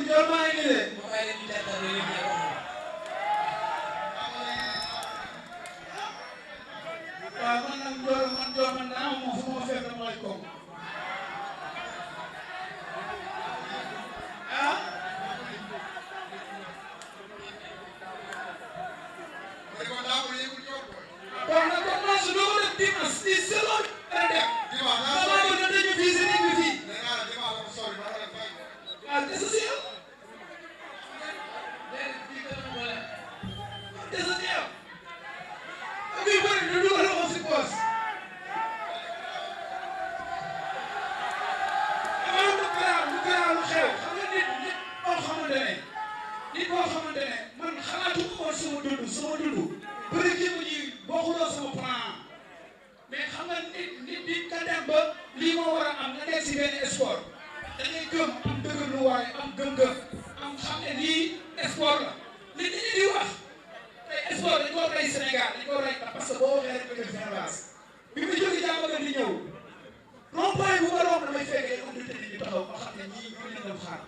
Ndiol maa ngi nii de. waaw man nag Ndiol man daa am moom fu ma fekk mooy kooku. ah. kon nag kon man su doon def dimanche si selon dana dem. damaa bëgg a dañu fii si nit ñi fii. ah c'est ça. bii bëri na dugal ko si poos. damaa lu garaaw lu xew xam nga nit boo xamante ne man xalaatuma woon sama dund bëri jéem a ji bokkuloo sama plan mais xam nga nit ka dem ba lii moo war a am nga nekk si benn sport da ngay gëm am dëgërluwaay am gëm-gëm am xam ne lii sport la li nit ñi di wax. tey sport dañu ko rey Sénégal dañu ko rey parce que boo waxee rek nga jël Fenerbahçe bi mu jógee Diamaguène di ñëw rond-point bu ma romb damay fekkee comme du tëdd ñu taxaw ma xam ne ñii ñu leen dem xaar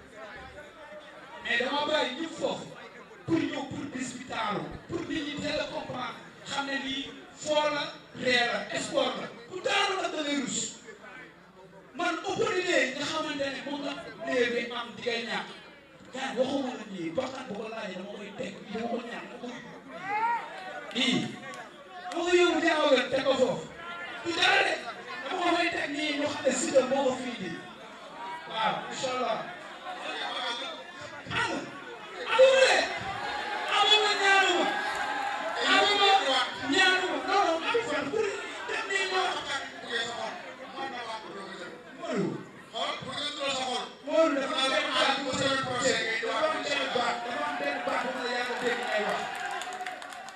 mais dama bàyyi ñëpp foofu pour ñëw pour bis bi taaru pour nit ñi teel a comprendre xam ne lii foo la ree la sport la ku taaru nag da ngay rus man opportunité yi nga xamante ne moom la léegi bi am di ngay ñàkk gars waxuma la nii bakkan bu ko laajee dama koy teg dama ko ñàkk dama koy nii dama ko yóbbu Diamaguène teg ko foofu du dara de dama ko fay teg nii ñu xam ne Siteu moo ko fii nii waaw incha allah amul ñaanuma non amul fan pour def nii ñoo Modou dafa am benn baat bu ma yàgg dégg ngay wax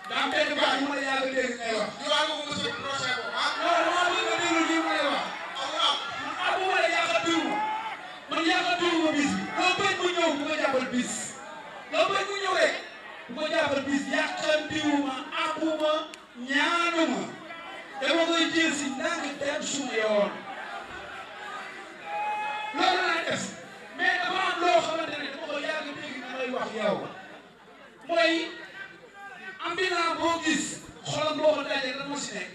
daa am benn baat bu ma yàgg dégg ngay wax non dama bëgg a déglu lii may wax man abuma la yàqatiwuma man yàqatiwuma bis bi loo bañ mu ñëw bu ko jàppal bis loo bañ mu ñëw rek bu ko jàppal bis yàqatiwuma abuma ñaanuma dama koy jël si ndànk dem suma yoon loolu laa def mais dafa am loo xamante ne dama ko yàgg dégg na may wax yow mooy ambulant boo gis xolam boo ko dajee lan moo si nekk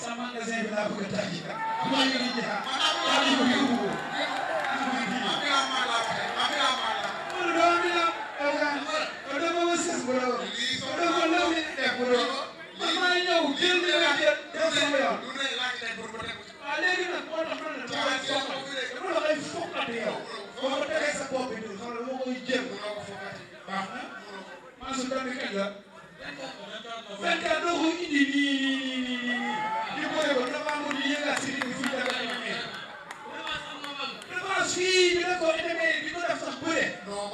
sa magasin bi laa bëgg a tàjji kat maa ngi nii jaar tàjji ko yóbbu ko loolu doo ambulant yow dafa ma sës bu doon dafa lëw li def bu doon man maa ñëw jël li nga jël def sama yoon waaw léegi nag moo tax man la dama la koy fokkati yow boo ko tegee sa bopp bi xam nga moo koy jël baax na maa su tamit kañ la 24 doo ko indi nii di bëre ko dafa amoon ñu yëngal si digg fii dafa amee revanche fii bi la ko demee di ko def sax bëre non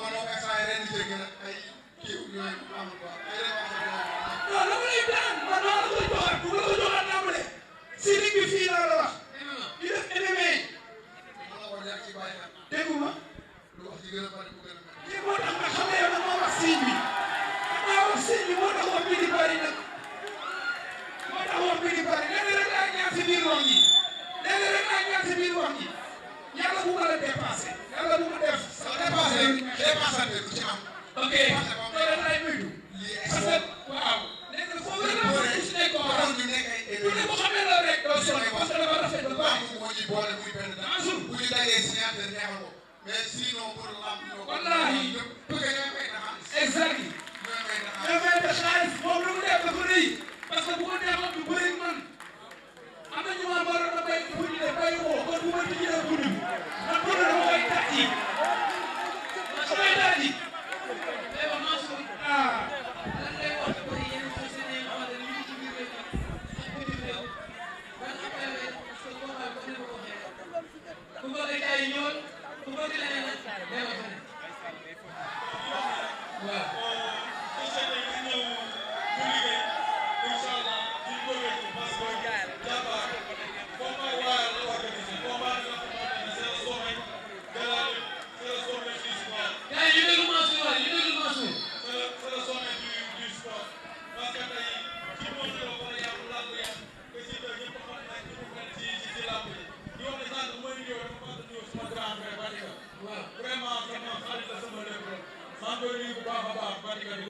dama lay daan man maa la koy joxaat bu ma la ko joxaat naa mu ne si digg bi fii laa la wax di def MMA déggu ma lii moo tax nga xam ne yow nag moo wax signe bi moo tax wax bi di bari nag moo tax wax bi di bari léeg-léeg rek laa ñaan si biir wax ñi léeg-léeg rek laa ñaan si biir wax ñi yàlla bu ma la dépassé yàlla bu ma def sa dépassé du ci am ok loolu lay moytu parce que waaw léegi nag foofu rek la ku si nekk ku ne bu xamee loolu rek doo sonn parce que dafa rafet ba baax mais sinon pour lamb wallahi exactly dafay def xaalis moom lu mu def dafa rëy parce que bu ko neexoon du bëri man am na ñu ma waroon a béy bu ñu def béy woo kon bu ma tijji def guddi man bu ne dama koy tàcci damay tàcci ah vraiment xarit la sama applaudir bu baax a baax Batika di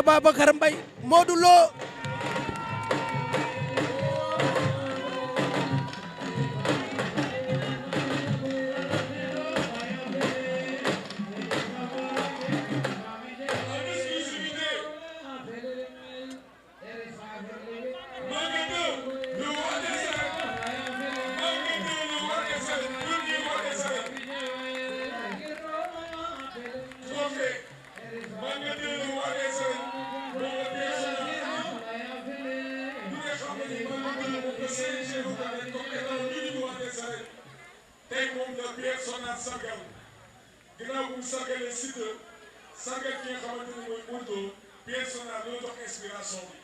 Ababacar Mbaye Modou Lo tey moom la Pierre Sonat sargal ginnaaw bu mu sargalee Siteu sargal ki nga xamante ni mooy Modou Lo Pierre Sonat loo jox inspiration bi